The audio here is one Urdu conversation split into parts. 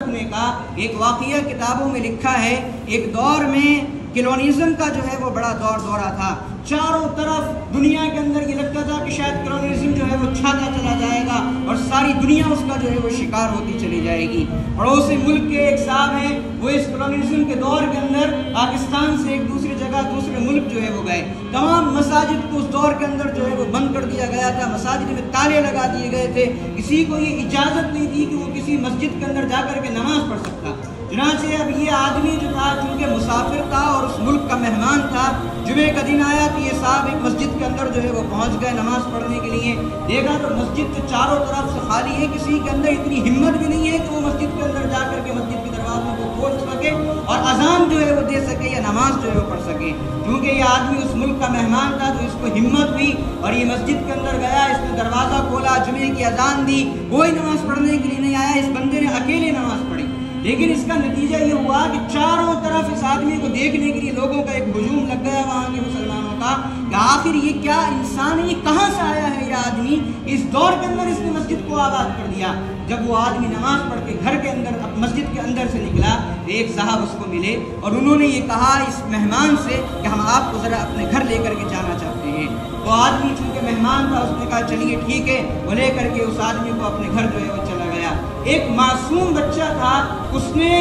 رکھنے کا ایک واقعہ کتابوں میں لکھا ہے۔ ایک دور میں کلونیزم کا جو ہے وہ بڑا دورہ تھا، چاروں طرف دنیا کے اندر یہ لگتا تھا کہ شاید کلونیزم جو ہے وہ چھاتا چلا جائے گا اور ساری دنیا اس کا جو ہے وہ شکار ہوتی چلی جائے گی۔ پڑوسی ملک کے ایک صاحب ہیں، وہ اس کلونیزم کے دور کے اندر پاکستان سے ایک دوسری جگہ دوسرے ملک جو ہے وہ گئے۔ تمام مساجد کو اس دور کے اندر جو ہے وہ بند کر دیا گیا تھا، مساجد میں تالے لگا دیے گئے تھے، کسی کو یہ اجازت نہیں تھی کہ وہ کسی مسجد کے اندر جا کر کے نماز پڑھ سکتا۔ چنانچہ اب یہ آدمی جو تھا چونکہ مسافر تھا اور اس ملک کا مہمان تھا، جمعے کا دن آیا تو یہ صاحب ایک مسجد کے اندر جو ہے وہ پہنچ گئے نماز پڑھنے کے لیے۔ دیکھا تو مسجد تو چاروں طرف سے خالی ہے، کسی کے اندر اتنی ہمت بھی نہیں ہے کہ وہ مسجد کے اندر جا کر کے مسجد کے دروازوں کو کھول سکے اور اذان جو ہے وہ دے سکے یا نماز جو ہے وہ پڑھ سکے۔ کیونکہ یہ آدمی اس ملک کا مہمان تھا تو اس کو ہمت ہوئی اور یہ مسجد کے اندر گیا، اس نے دروازہ کھولا، جمعے کی اذان دی، کوئی نماز پڑھنے کے لیے نہیں آیا، اس بندے نے اکیلے نماز پڑھی۔ لیکن اس کا نتیجہ یہ ہوا کہ چاروں طرف اس آدمی کو دیکھنے کے لیے لوگوں کا ایک ہجوم لگ گیا وہاں کے مسلمانوں کا کہ آخر یہ کیا انسان ہے، یہ کہاں سے آیا ہے یہ آدمی، اس دور کے اندر اس نے مسجد کو آباد کر دیا۔ جب وہ آدمی نماز پڑھ کے گھر کے اندر مسجد کے اندر سے نکلا تو ایک صاحب اس کو ملے اور انہوں نے یہ کہا اس مہمان سے کہ ہم آپ کو ذرا اپنے گھر لے کر کے جانا چاہتے ہیں۔ وہ آدمی چونکہ مہمان تھا اس نے کہا چلیے ٹھیک ہے، وہ لے کر کے اس آدمی کو اپنے گھر جو ہے وہ چلا گیا۔ ایک معصوم بچہ تھا، اس نے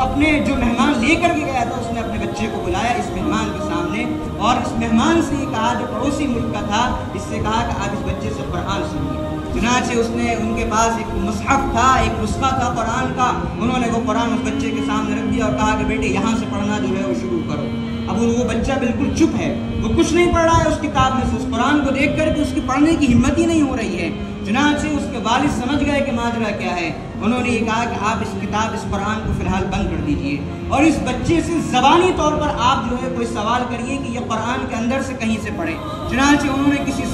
اپنے جو مہمان لے کر کے گیا تھا اس نے اپنے بچے کو بلایا اس مہمان کے سامنے اور اس مہمان سے یہ کہا جو پڑوسی ملک کا تھا، اس سے کہا کہ آپ اس بچے سے قرآن سنیے۔ چنانچہ اس نے ان کے پاس ایک مصحف تھا، ایک نسخہ تھا قرآن کا، انہوں نے وہ قرآن اس بچے کے سامنے رکھ دیا اور کہا کہ بیٹے یہاں سے پڑھنا جو ہے وہ شروع کرو۔ اب وہ بچہ بالکل چپ ہے، وہ کچھ نہیں پڑھ رہا ہے اس کتاب میں سے، اس قرآن کو دیکھ کر کے اس کی پڑھنے کی ہمت ہی نہیں ہو رہی ہے۔ چنانچہ اس کے والد سمجھ گئے کہ ماجرا کیا ہے، انہوں نے یہ کہا کہ آپ اس کتاب اس قرآن کو فی الحال بند کر دیجئے اور اس بچے سے زبانی طور پر آپ جو ہے کوئی سوال کریے کہ یہ قرآن کے اندر سے کہیں سے پڑھے۔ چنانچہ انہوں نے کسی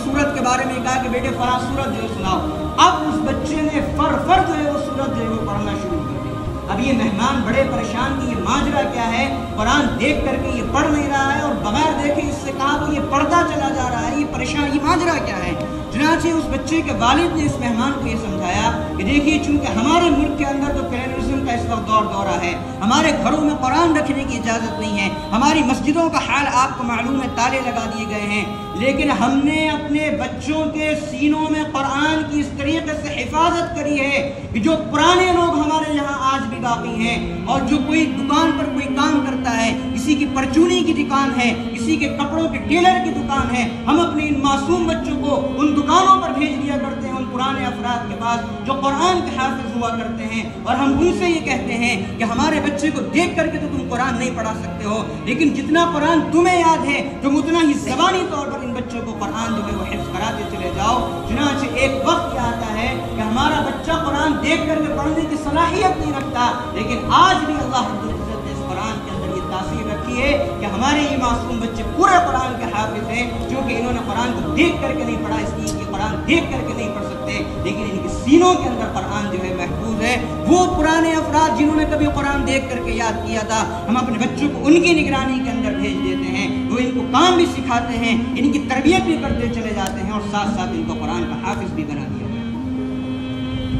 سورت کے بارے میں کہا کہ بیٹے فلاں سورت جو ہے سناؤ۔ اب اس بچے نے فر جو ہے وہ سورت جو ہے وہ پڑھنا شروع کر دی۔ اب یہ مہمان بڑے پریشان کہ یہ ماجرا کیا ہے، قرآن دیکھ کر کے یہ پڑھ نہیں رہا ہے اور بغیر دیکھے اس سے کہا کہ یہ پڑھتا چلا جا رہا ہے، یہ پریشان، یہ ماجرا کیا ہے۔ چنانچہ اس بچے کے والد نے اس مہمان کو یہ سمجھایا کہ دیکھیے چونکہ ہمارے ملک کے اندر تو کلونیزم کا اس وقت دورہ ہے، ہمارے گھروں میں قرآن رکھنے کی اجازت نہیں ہے، ہماری مسجدوں کا حال آپ کو معلوم ہے، تالے لگا دیے گئے ہیں، لیکن ہم نے اپنے بچوں کے سینوں میں قرآن کی اس طریقے سے حفاظت کری ہے کہ جو پرانے لوگ ہمارے یہاں آج بھی باقی ہیں اور جو کوئی دکان پر کوئی کام کرتا ہے، کسی کی پرچونی کی دکان ہے، کسی کے کپڑوں کے ٹیلر کی دکان ہے، ہم اپنے ان معصوم بچوں کو ان دکانوں پر بھیج دیا کرتے ہیں، ان پرانے افراد کے پاس جو قرآن کے حافظ ہوا کرتے ہیں، اور ہم ان سے یہ کہتے ہیں کہ ہمارے بچے کو دیکھ کر کے تو تم قرآن نہیں پڑھا سکتے ہو، لیکن جتنا قرآن تمہیں یاد ہے تم اتنا ہی زبانی طور پر ان بچوں کو قرآن جو ہے وہ حفظ کراتے چلے جاؤ۔ چنانچہ ایک وقت یہ آتا ہے کہ ہمارا بچہ قرآن دیکھ کر کے پڑھنے کی صلاحیت نہیں رکھتا، لیکن آج بھی اللہ رب العزت نے اس قرآن کے اندر یہ تاثیر رکھی ہے کہ ہمارے یہ معصوم بچے پورے قرآن کے حافظ ہیں، کیونکہ انہوں نے قرآن کو دیکھ کر کے نہیں پڑھا، اس لیے کہ قرآن دیکھ کر کے نہیں پڑھ سکتے، لیکن ان کے سینوں کے اندر قرآن جو ہے محفوظ ہے۔ وہ پرانے افراد جنہوں نے کبھی قرآن دیکھ کر کے یاد کیا تھا، ہم اپنے بچوں کو ان کی نگرانی کے اندر بھیج دیتے ہیں، وہ ان کو کام بھی سکھاتے ہیں، ان کی تربیت بھی کرتے چلے جاتے ہیں اور ساتھ ساتھ ان کو قرآن کا حافظ بھی بنا دیا۔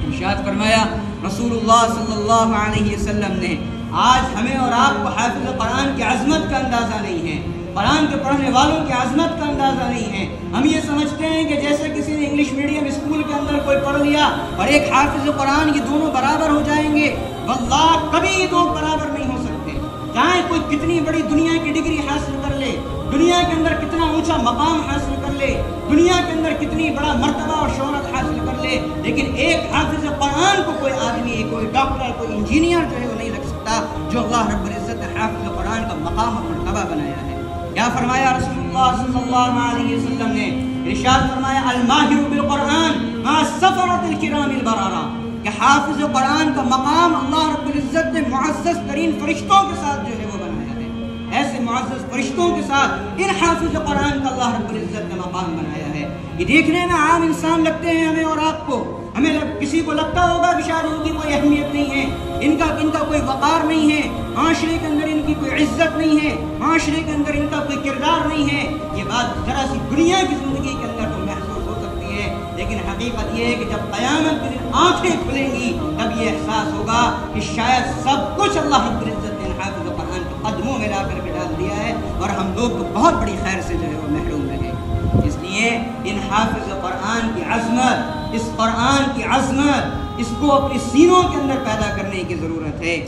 ارشاد فرمایا رسول اللہ صلی اللہ علیہ وسلم نے، آج ہمیں اور آپ کو حافظ قرآن کی عظمت کا اندازہ نہیں ہے، قرآن کے پڑھنے والوں کی عظمت کا اندازہ نہیں ہے۔ ہم یہ سمجھتے ہیں کہ جیسے کسی نے انگلش میڈیم اسکول کے اندر کوئی پڑھ لیا اور ایک حافظ قرآن، یہ دونوں برابر ہو جائیں گے، واللہ کبھی یہ دو برابر نہیں ہو سکتے۔ چاہے کوئی کتنی بڑی دنیا کی ڈگری حاصل کر لے، دنیا کے اندر کتنا اونچا مقام حاصل کر لے، دنیا کے اندر کتنی بڑا مرتبہ اور شہرت حاصل کر لے، لیکن ایک حافظ قرآن کو کوئی آدمی، کوئی ڈاکٹر، کوئی انجینئر جو ہے وہ نہیں رکھ سکتا جو اللہ رب العزت نے حافظ قرآن کا مقام اور مرتبہ بنایا ہے۔ کیا فرمایا رسول اللہ صلی اللہ علیہ وسلم نے؟ ارشاد فرمایا الماہر بالقرآن مع السفرۃ الکرام البررہ، کہ حافظ قرآن کا مقام اللہ رب العزت نے معزز ترین فرشتوں کے ساتھ جو ہے وہ بنایا ہے، ایسے معزز فرشتوں کے ساتھ ان حافظ قرآن کا اللہ رب العزت نے مقام بنایا ہے۔ یہ دیکھنے میں عام انسان لگتے ہیں ہمیں اور آپ کو، ہمیں کسی کو لگتا ہوگا کہ شاید ان کی کوئی اہمیت نہیں ہے، ان کا کوئی وقار نہیں ہے، معاشرے کے اندر ان کی کوئی عزت نہیں ہے، معاشرے کے اندر ان کا کوئی کردار نہیں ہے۔ یہ بات ذرا سی دنیا کی زندگی کے اندر تو محسوس ہو سکتی ہے، لیکن حقیقت یہ ہے کہ جب قیامت کے دن آنکھیں کھلیں گی تب یہ احساس ہوگا کہ شاید سب کچھ اللہ رب العزت نے حافظ قرآن کے قدموں میں لا کر کے ڈال دیا ہے اور ہم لوگ تو بہت بڑی خیر سے جو ہے وہ محروم رہے. اس لیے ان حافظ قرآن کی عظمت، اس قرآن کی عظمت، اس کو اپنے سینوں کے اندر پیدا کرنے کی ضرورت ہے.